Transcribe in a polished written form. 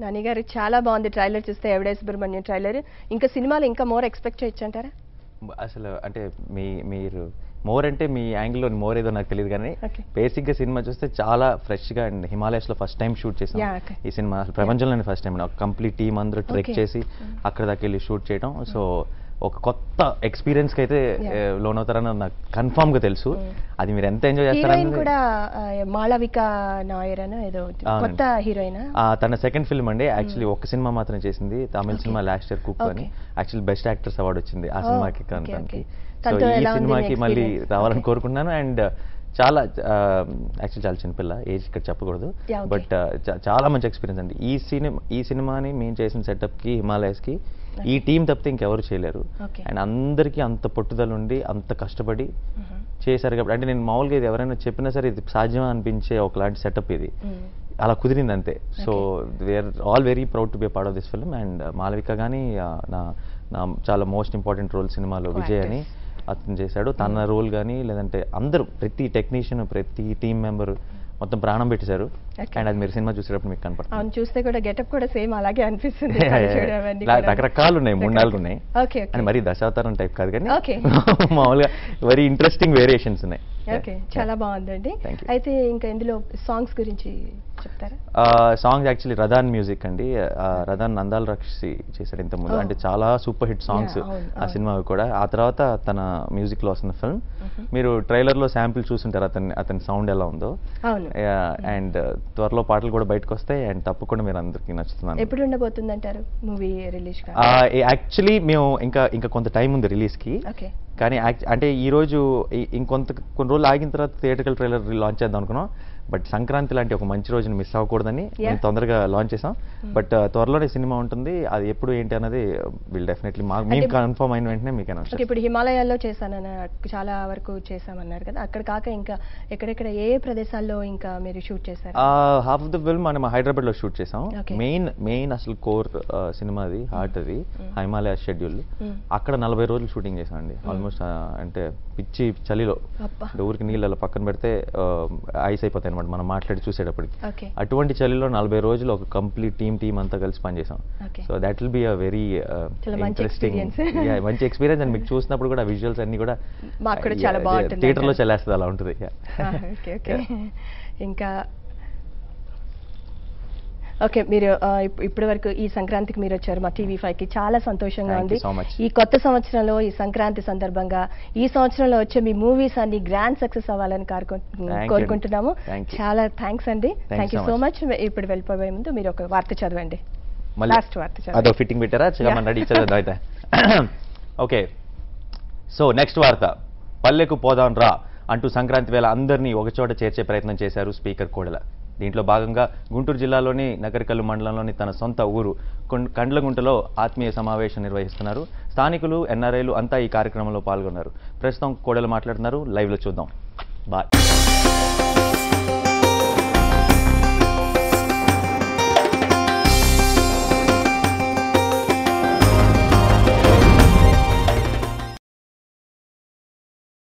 నాని గారు చాలా బాగుంది ట్రైలర్ చూస్తే, ఎవడే సుబ్రహ్మణ్యం ట్రైలర్. ఇంకా సినిమాలో ఇంకా మోర్ ఎక్స్పెక్ట్ చేయొచ్చు అంటారా? అసలు అంటే మీరు మోర్ అంటే మీ యాంగిల్లో మోర్ ఏదో నాకు తెలియదు కానీ బేసిక్ గా సినిమా చూస్తే చాలా ఫ్రెష్ గా అండ్ హిమాలయస్ లో ఫస్ట్ టైం షూట్ చేసాం ఈ సినిమా. ప్రపంచంలోనే ఫస్ట్ టైం కంప్లీట్ టీమ్ అందరూ ట్రెక్ చేసి అక్కడ దాకా వెళ్ళి షూట్ చేయడం. సో ఒక కొత్త ఎక్స్పీరియన్స్ కి అయితే లోన్ అవుతారని నాకు కన్ఫర్మ్ గా తెలుసు. అది మీరు ఎంత ఎంజాయ్ చేస్తారని కూడా. మాళవిక నాయర్ ఏదో కొత్త హీరోయిన్, తన సెకండ్ ఫిల్మ్ అండి. యాక్చువల్లీ ఒక సినిమా మాత్రమే చేసింది, తమిళ సినిమా లాస్ట్ ఇయర్ కుక్ అని. యాక్చువల్లీ బెస్ట్ యాక్టర్స్ అవార్డు వచ్చింది ఆ సినిమాకి కనుక. సో ఈ సినిమాకి మళ్ళీ రావాలని కోరుకుంటున్నాను. అండ్ చాలా యాక్చువల్లీ చాలా చిన్నపిల్ల, ఏజ్ ఇక్కడ చెప్పకూడదు, బట్ చాలా మంచి ఎక్స్పీరియన్స్ అండి. ఈ సినిమాని మేము చేసిన సెటప్ కి హిమాలయస్ కి ఈ టీం తప్పితే ఇంకెవరు చేయలేరు. అండ్ అందరికీ అంత పట్టుదల ఉండి అంత కష్టపడి చేశారు కాబట్టి, అంటే నేను మామూలుగా ఇది ఎవరైనా చెప్పినా సరే ఇది సాధ్యమా అనిపించే ఒకలాంటి సెటప్ ఇది. అలా కుదిరింది అంతే. So we are all very proud to be part of this film. And Malavika కానీ నా చాలా మోస్ట్ ఇంపార్టెంట్ రోల్ సినిమాలో విజయ్ అని అతను చేశాడు. తన రోల్ కానీ లేదంటే అందరూ ప్రతి టెక్నీషియన్ ప్రతి టీం మెంబర్ మొత్తం ప్రాణం పెట్టేశారు. అండ్ అది మీరు సినిమా చూసేటప్పుడు మీకు కనపడుతుంది. అవును, చూస్తే కూడా గెటప్ కూడా సేమ్ అలాగే అనిపిస్తుంది. రకరకాలు ఉన్నాయి, 3-4 ఉన్నాయి. అండ్ మరి దశావతారం టైప్ కాదు కానీ మామూలుగా వెరీ ఇంట్రెస్టింగ్ వేరియేషన్స్ ఉన్నాయి. ఓకే, చాలా బాగుందండి. అయితే ఇంకా ఇందులో సాంగ్స్ గురించి చెప్తారా? సాంగ్స్ యాక్చువల్లీ రదాన్ మ్యూజిక్ అండి. రదాన్ నందాల్ రక్షి చేశాడు ఇంతకుముందు. అంటే చాలా సూపర్ హిట్ సాంగ్స్ ఆ సినిమా కూడా. ఆ తర్వాత తన మ్యూజిక్ లో వస్తున్న ఫిల్మ్. మీరు ట్రైలర్ లో శాంపిల్ చూసుంటారు అతని సౌండ్ ఎలా ఉందో. అండ్ త్వరలో పాటలు కూడా బయటకు వస్తాయి. అండ్ తప్పకుండా మీరు అందరికి నచ్చుతున్నాను. ఎప్పుడు ఉండబోతుంది అంటారు మూవీ రిలీజ్? యాక్చువల్లీ మేము ఇంకా కొంత టైం ఉంది రిలీజ్ కి. కానీ అంటే ఈ రోజు కొన్ని రోజులు ఆగిన తర్వాత థియేట్రికల్ ట్రైలర్ లాంచ్ చేద్దాం అనుకున్నాం. బట్ సంక్రాంతి లాంటి ఒక మంచి రోజుని మిస్ అవ్వకూడదని మేము తొందరగా లాంచ్ చేసాం. బట్ త్వరలోనే సినిమా ఉంటుంది. అది ఎప్పుడు ఏంటి అన్నది విల్ డెఫినెట్లీ మీకు కన్ఫర్మ్ అయిన వెంటనే మీకు అనౌన్స్. ఇప్పుడు హిమాలయాల్లో చేశానని చాలా వరకు చేసామన్నారు కదా, అక్కడ కాక ఇంకా ఎక్కడెక్కడ ఏ ప్రదేశాల్లో ఇంకా మీరు షూట్ చేశారు? హాఫ్ ఆఫ్ ద ఫిల్మ్ మనం హైదరాబాద్ లో షూట్ చేసాం. మెయిన్ అసలు కోర్ సినిమాది హార్ట్ అది హిమాలయ షెడ్యూల్. అక్కడ 40 రోజులు షూటింగ్ చేసాం అండి. ఆల్మోస్ట్ అంటే పిచ్చి చలిలో ఊరికి నీళ్ళలో పక్కన పెడితే ఐస్ అయిపోతాయి అనమాట మనం మాట్లాడి చూసేటప్పటికి. అటువంటి చలిలో 40 రోజులు ఒక కంప్లీట్ టీమ్ అంతా కలిసి పనిచేసాం. So that will be a very interesting మంచి ఎక్స్పీరియన్స్. అండ్ మీకు చూసినప్పుడు కూడా విజువల్స్ అన్ని కూడా థియేటర్ లో చల్లేస్తుంది, అలా ఉంటుంది. ఇంకా ఓకే, మీరు ఇప్పటి వరకు ఈ సంక్రాంతికి మీరు వచ్చారు మా టీవీ5కి, చాలా సంతోషంగా ఉంది. ఈ కొత్త సంవత్సరంలో ఈ సంక్రాంతి సందర్భంగా ఈ సంవత్సరంలో వచ్చే మీ మూవీస్ అన్ని గ్రాండ్ సక్సెస్ అవ్వాలని కోరుకుంటున్నాము. చాలా థ్యాంక్స్ అండి. Thank you so much. ఇప్పుడు వెళ్ళిపోయే ముందు మీరు ఒక వార్త చదవండి. లాస్ట్ వార్త చదవండి. ఫిట్టింగ్ పెట్టారా? ఓకే, సో నెక్స్ట్ వార్త. పల్లెకు పోదాం రా అంటూ సంక్రాంతి వేళ అందరినీ ఒకచోట చేర్చే ప్రయత్నం చేశారు స్పీకర్ కోడెల. దీంట్లో భాగంగా గుంటూరు జిల్లాలోని నగరికల్లు మండలంలోని తన సొంత ఊరు కండ్లగుంటలో ఆత్మీయ సమావేశం నిర్వహిస్తున్నారు. స్థానికులు, ఎన్ఆర్ఐలు అంతా ఈ కార్యక్రమంలో పాల్గొన్నారు. ప్రస్తుతం కోడెల మాట్లాడుతున్నారు, లైవ్ లో చూద్దాం. బాయ్.